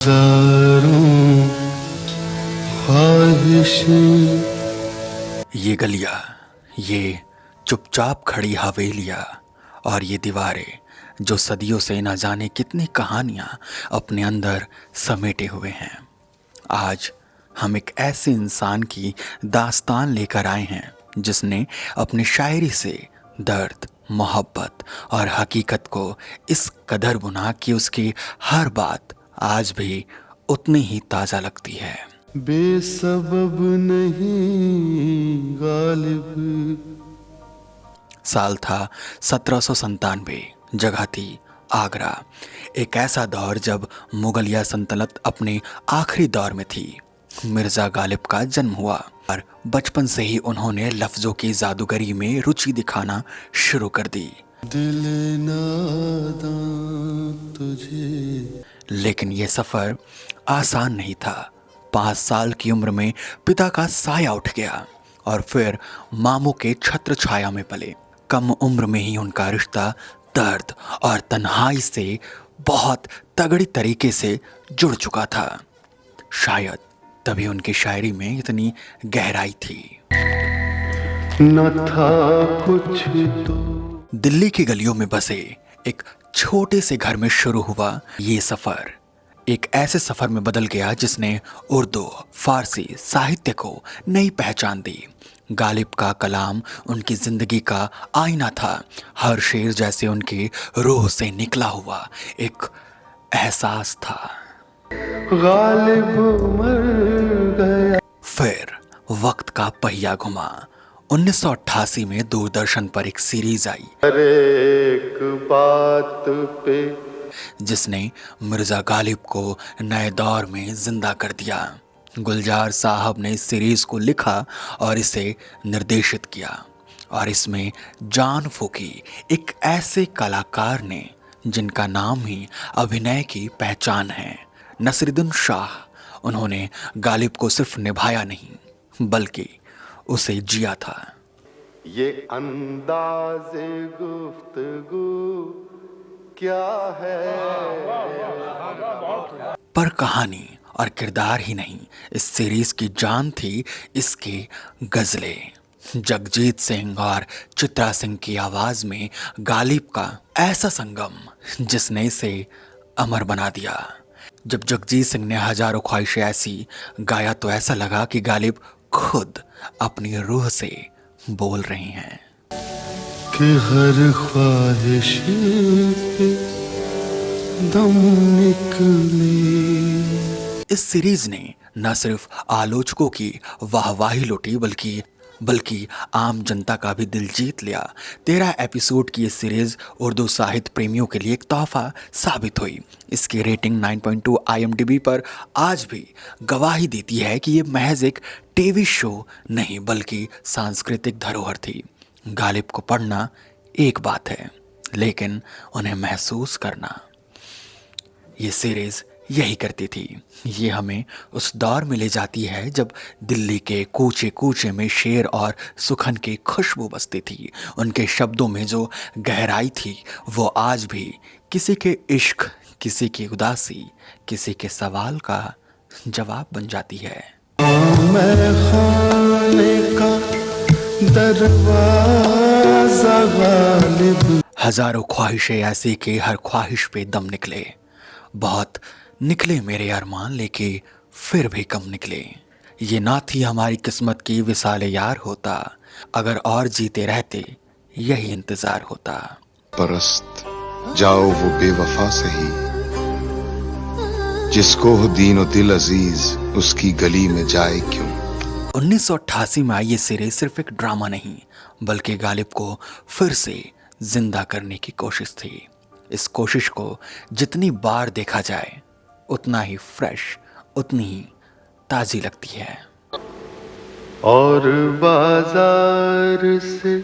हजारों ख्वाहिशें, ये गलियां, ये चुपचाप खड़ी हवेलियां और ये दीवारें जो सदियों से न जाने कितनी कहानियां अपने अंदर समेटे हुए हैं। आज हम एक ऐसे इंसान की दास्तान लेकर आए हैं जिसने अपनी शायरी से दर्द, मोहब्बत और हकीकत को इस कदर बुना कि उसकी हर बात आज भी उतनी ही ताज़ा लगती है। बेसबब नहीं गालिब। साल था 1797, जगह थी आगरा। एक ऐसा दौर जब मुगलिया सल्तनत अपने आखिरी दौर में थी। मिर्ज़ा गालिब का जन्म हुआ और बचपन से ही उन्होंने लफ्ज़ों की जादूगरी में रुचि दिखाना शुरू कर दी। दिल नादां तुझे। लेकिन ये सफ़र आसान नहीं था। 5 साल की उम्र में पिता का साया उठ गया और फिर मामू के छत्र छाया में पले। कम उम्र में ही उनका रिश्ता दर्द और तन्हाई से बहुत तगड़ी तरीके से जुड़ चुका था। शायद तभी उनकी शायरी में इतनी गहराई थी। न था कुछ तो। दिल्ली की गलियों में बसे एक छोटे से घर में शुरू हुआ ये सफर एक ऐसे सफर में बदल गया जिसने उर्दू, फारसी साहित्य को नई पहचान दी। गालिब का कलाम उनकी जिंदगी का आईना था। हर शेर जैसे उनकी रूह से निकला हुआ एक एहसास था। गालिब मर गया। फिर वक्त का पहिया घुमा। 1988 में दूरदर्शन पर एक सीरीज आई हर एक बात पे जिसने मिर्जा गालिब को नए दौर में जिंदा कर दिया। गुलजार साहब ने इस सीरीज को लिखा और इसे निर्देशित किया और इसमें जान फूकी एक ऐसे कलाकार ने जिनका नाम ही अभिनय की पहचान है, नसीरुद्दीन शाह। उन्होंने गालिब को सिर्फ निभाया नहीं बल्कि उसे जिया था। ये अंदाज़े गुफ्तगू क्या है। पर कहानी और किरदार ही नहीं, इस सीरीज की जान थी इसके गजलें। जगजीत सिंह और चित्रा सिंह की आवाज में गालिब का ऐसा संगम जिसने इसे अमर बना दिया। जब जगजीत सिंह ने हजारों ख्वाहिशें ऐसी गाया तो ऐसा लगा कि गालिब खुद अपनी रूह से बोल रहे हैं कि हर ख्वाहिश पे दम निकले। इस सीरीज ने न सिर्फ आलोचकों की वाहवाही लुटी बल्कि आम जनता का भी दिल जीत लिया। 13 एपिसोड की ये सीरीज उर्दू साहित्य प्रेमियों के लिए एक तोहफा साबित हुई। इसकी रेटिंग 9.2 IMDb पर आज भी गवाही देती है कि ये महज एक टीवी शो नहीं बल्कि सांस्कृतिक धरोहर थी। गालिब को पढ़ना एक बात है लेकिन उन्हें महसूस करना, ये सीरीज यही करती थी। ये हमें उस दौर में ले जाती है जब दिल्ली के कूचे कूचे में शेर और सुखन की खुशबू बसती थी। उनके शब्दों में जो गहराई थी वो आज भी किसी के इश्क, किसी की उदासी, किसी के सवाल का जवाब बन जाती है। मैं खाने का दरवाज़ा गालिब। हजारों ख्वाहिशें ऐसी कि हर ख्वाहिश पे दम निकले। बहुत निकले मेरे अरमान लेके फिर भी कम निकले। ये ना थी हमारी किस्मत की विसाले यार होता, अगर और जीते रहते यही इंतजार होता। परस्त जाओ वो बेवफा सही, जिसको हो दीन और दिल अजीज उसकी गली में जाए क्यों। 1988 में आई ये सीरीज सिर्फ एक ड्रामा नहीं बल्कि गालिब को फिर से जिंदा करने की कोशिश थी। इस कोशिश को जितनी बार देखा जाए उतना ही फ्रेश, उतनी ही ताजी लगती है। और बाजार से